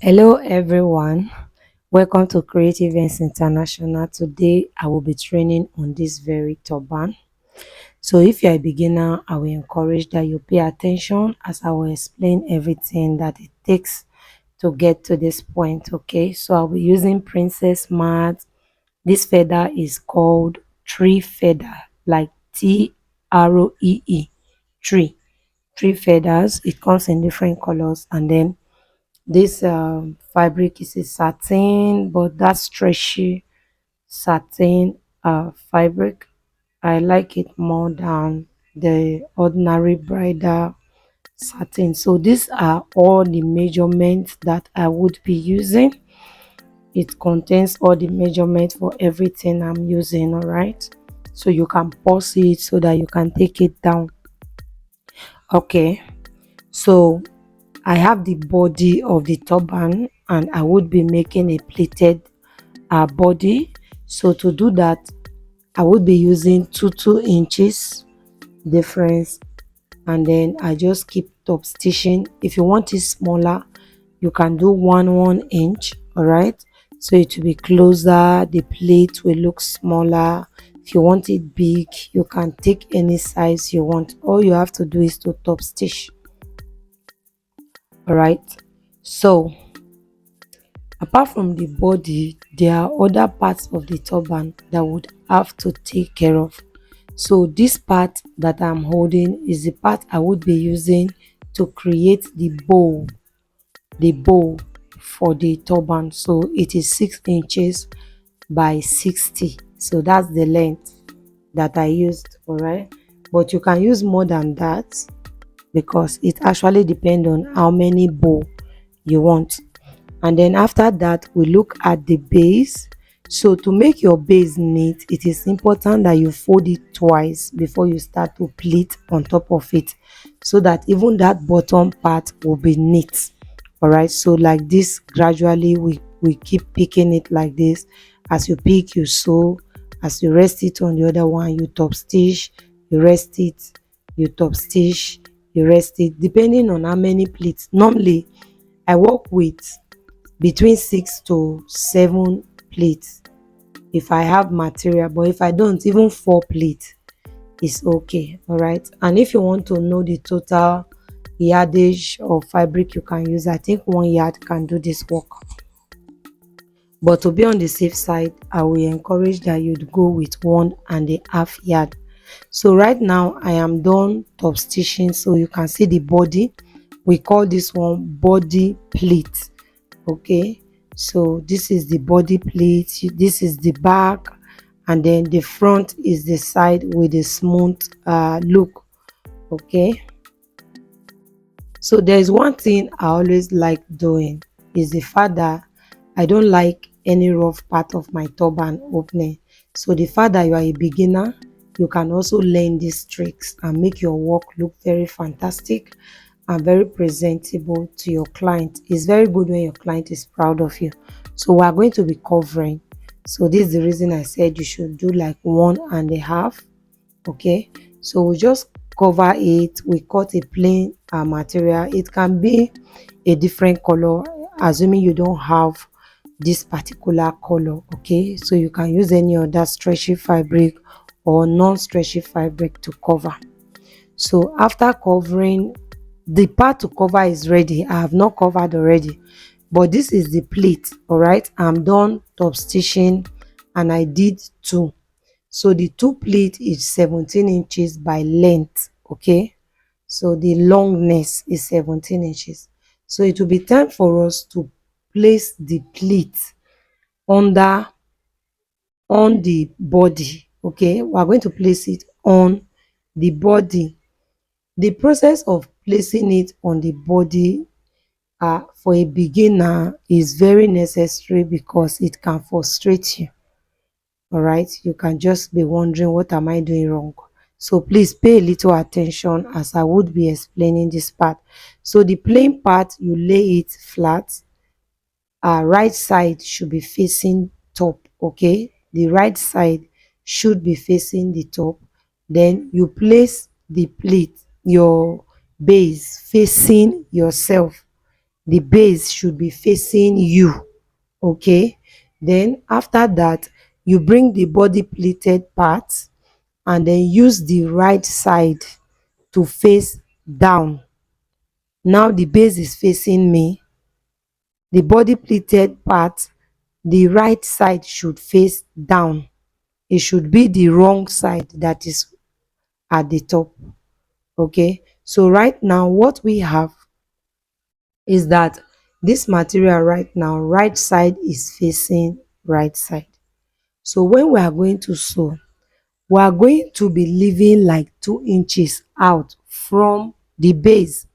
Hello everyone, welcome to Creative Ends International. Today I will be training on this very turban. So if you're a beginner, I will encourage that you pay attention as I will explain everything that it takes to get to this point. Okay, so I'll be using Princess Mat. This feather is called tree feather, like Tree, tree feathers. It comes in different colors, and then this fabric is a satin, but that stretchy satin fabric. I like it more than the ordinary bridal satin. So these are all the measurements that I would be using. It contains all the measurements for everything I'm using, all right? So you can pause it so that you can take it down. Okay, so I have the body of the turban and I would be making a pleated body. So to do that, I would be using 2 inches difference, and then I just keep top stitching. If you want it smaller, you can do 1 inch. All right, so it will be closer, the plate will look smaller. If you want it big, you can take any size you want. All you have to do is to top stitch. All right, so apart from the body, there are other parts of the turban that would have to take care of. So this part that I'm holding is the part I would be using to create the bow for the turban. So it is 6 inches by 60. So that's the length that I used. All right, but you can use more than that because it actually depends on how many bow you want. And then after that, we look at the base. So to make your base neat, it is important that you fold it twice before you start to pleat on top of it, so that even that bottom part will be neat. All right, so like this, gradually we keep picking it like this. As you pick, you sew. As you rest it on the other one, you top stitch, you rest it, you top stitch, you rest it, depending on how many pleats. Normally I work with between 6 to 7 plates if I have material, but if I don't, even 4 plates is okay. All right, and if you want to know the total yardage of fabric you can use, I think 1 yard can do this work, but to be on the safe side, I will encourage that you'd go with 1.5 yard. So right now I am done top stitching, so you can see the body. We call this one body pleat. Okay, so this is the body plate, this is the back, and then the front is the side with a smooth look. Okay, so there's one thing I always like doing is the fact that I don't like any rough part of my turban opening. So the fact that you are a beginner, you can also learn these tricks and make your work look very fantastic and very presentable to your client. It's very good when your client is proud of you. So we are going to be covering. So this is the reason I said you should do like 1.5. Okay, so we just cover it. We cut a plain material. It can be a different color, assuming you don't have this particular color. Okay, so you can use any other stretchy fabric or non-stretchy fabric to cover. So after covering, the part to cover is ready. I have not covered already, but this is the pleat. All right, I'm done top stitching and I did 2. So the 2 pleat is 17 inches by length. Okay, so the longness is 17 inches. So it will be time for us to place the pleat under on the body. Okay, we are going to place it on the body. The process of placing it on the body for a beginner is very necessary because it can frustrate you. All right, you can just be wondering, what am I doing wrong? So please pay a little attention as I would be explaining this part. So the plain part, you lay it flat. Right side should be facing top. Okay, the right side should be facing the top. Then you place the pleat, your base facing yourself. the base should be facing you. Okay, then after that, you bring the body pleated part and then use the right side to face down. Now the base is facing me, the body pleated part, the right side should face down. It should be the wrong side that is at the top. Okay, so right now what we have is that this material right now, right side is facing right side. So when we are going to sew, we are going to be leaving like 2 inches out from the base,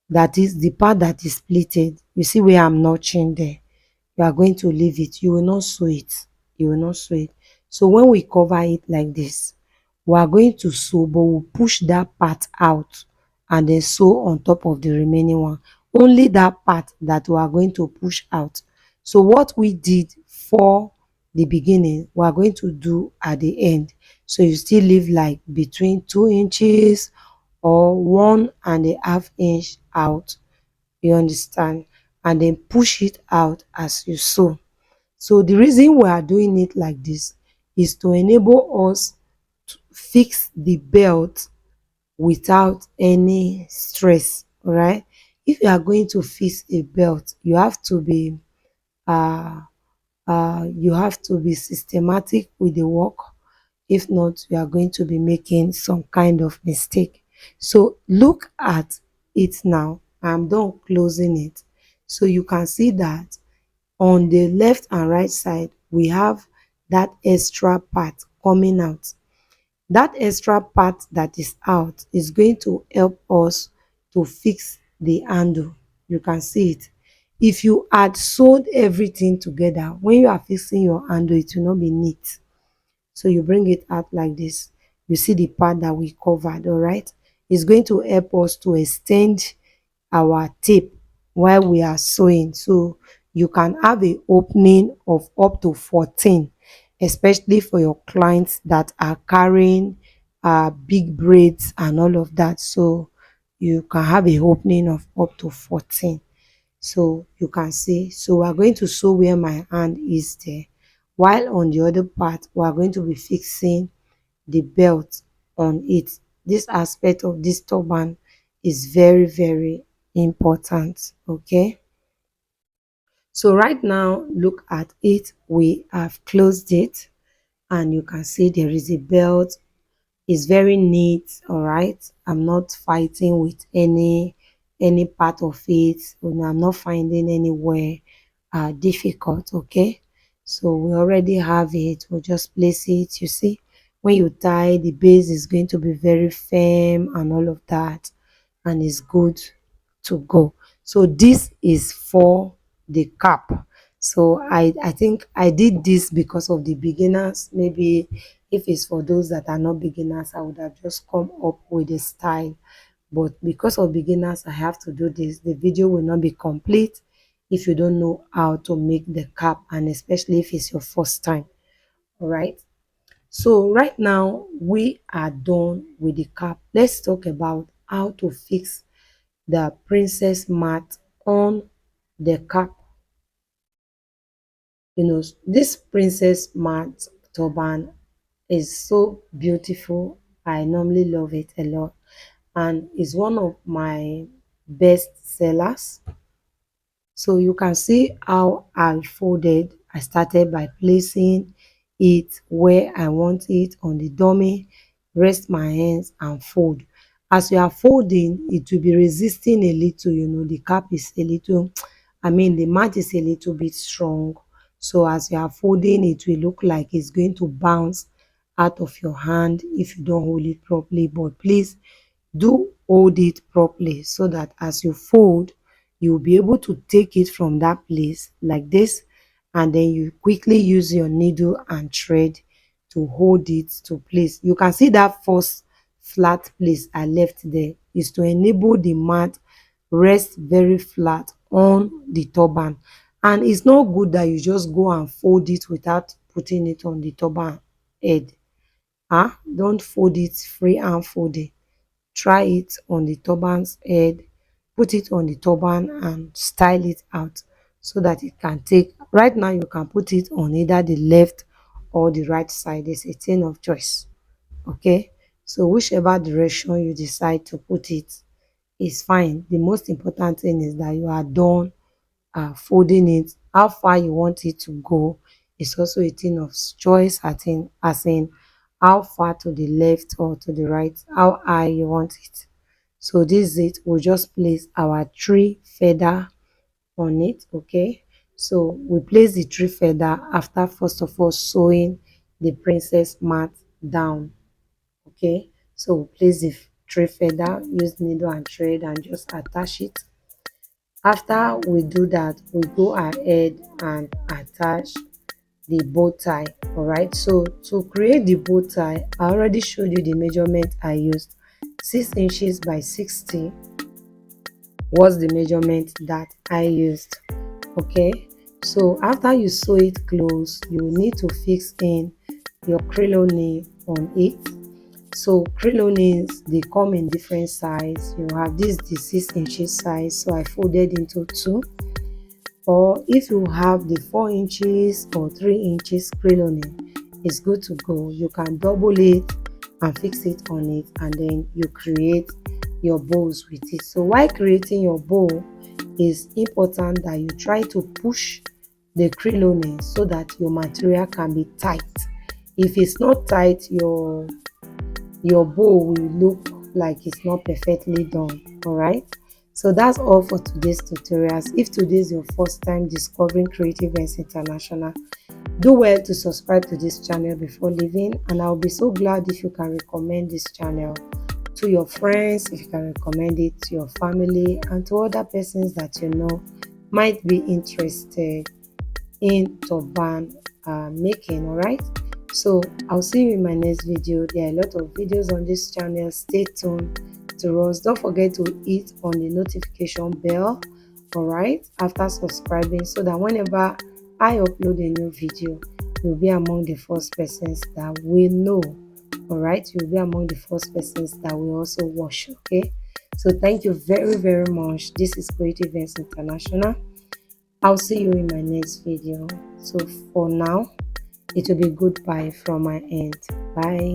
that is the part that is pleated. You see where I'm notching there? You are going to leave it. You will not sew it. You will not sew it. So when we cover it like this, we are going to sew, but we'll push that part out and then sew on top of the remaining one. Only that part that we are going to push out. So what we did for the beginning, we are going to do at the end. So you still leave like between 2 inches or 1.5 inch out. You understand? And then push it out as you sew. So the reason we are doing it like this is to enable us to fix the belt without any stress. All right, if you are going to fix a belt, uh you have to be systematic with the work. If not, you are going to be making some kind of mistake. So look at it now. I'm done closing it. So you can see that on the left and right side we have that extra part coming out. That extra part that is out is going to help us to fix the handle. You can see it. If you had sewed everything together, when you are fixing your handle, it will not be neat. So you bring it out like this. You see the part that we covered. All right, it's going to help us to extend our tape while we are sewing. So you can have a opening of up to 14, especially for your clients that are carrying big braids and all of that. So you can have a opening of up to 14. So you can see. So we are going to sew where my hand is there, while on the other part we are going to be fixing the belt on it. This aspect of this turban is very, very important. Okay, so right now look at it. We have closed it and you can see there is a belt. It's very neat. All right, I'm not fighting with any part of it. I'm not finding anywhere difficult. Okay, so we already have it. We'll just place it. You see, when you tie, the base is going to be very firm and all of that, and it's good to go. So this is for the cap. So I think I did this because of the beginners. Maybe if it's for those that are not beginners, I would have just come up with a style, but because of beginners I have to do this. The video will not be complete if you don't know how to make the cap, and especially if it's your first time. All right, so right now we are done with the cap. Let's talk about how to fix the princess mat on the cap. This princess mat turban is so beautiful. I normally love it a lot, and is one of my best sellers. So you can see how I folded. I started by placing it where I want it on the dummy, rest my hands and fold. As you are folding, it will be resisting a little. The cap is a little, the mat is a little bit strong. So as you are folding, it will look like it's going to bounce out of your hand if you don't hold it properly. But please do hold it properly so that as you fold, you'll be able to take it from that place like this, and then you quickly use your needle and thread to hold it to place. You can see that first flat place I left there is to enable the mat rest very flat on the turban. And it's not good that you just go and fold it without putting it on the turban head. Don't fold it free and fold it. Try it on the turban's head put it on the turban and style it out so that it can take. Right now you can put it on either the left or the right side. It's a thing of choice. Okay, so whichever direction you decide to put it is fine. The most important thing is that you are done folding it. How far you want it to go is also a thing of choice. As in how far to the left or to the right, how high you want it. So this is it. We'll just place our three feather on it. Okay, so we place the three feather after first of all sewing the princess mat down. Okay, so we place the three feather, use needle and thread and just attach it. After we do that, we go ahead and attach the bow tie. All right, so to create the bow tie, I already showed you the measurement I used. 6 inches by 60 was the measurement that I used. Okay, so after you sew it close, you need to fix in your crinoline on it. So crinolines, they come in different size. You have this the 6 inches size, so I folded into two. Or if you have the 4 inches or 3 inches crinoline, it's good to go. You can double it and fix it on it, and then you create your bows with it. So while creating your bow, it's important that you try to push the crinoline so that your material can be tight. If it's not tight, your bow will look like it's not perfectly done. All right, so that's all for today's tutorials. If today is your first time discovering Creative Ends International, do well to subscribe to this channel before leaving, and I'll be so glad if you can recommend this channel to your friends, if you can recommend it to your family and to other persons that you know might be interested in turban making. All right, so I'll see you in my next video. There are a lot of videos on this channel. Stay tuned to us. Don't forget to hit on the notification bell, all right, after subscribing, so that whenever I upload a new video, you'll be among the first persons that will know. All right, you'll be among the first persons that will also watch. Okay, so thank you very, very much. This is Creative Ends International. I'll see you in my next video. So for now, it will be goodbye from my end. Bye.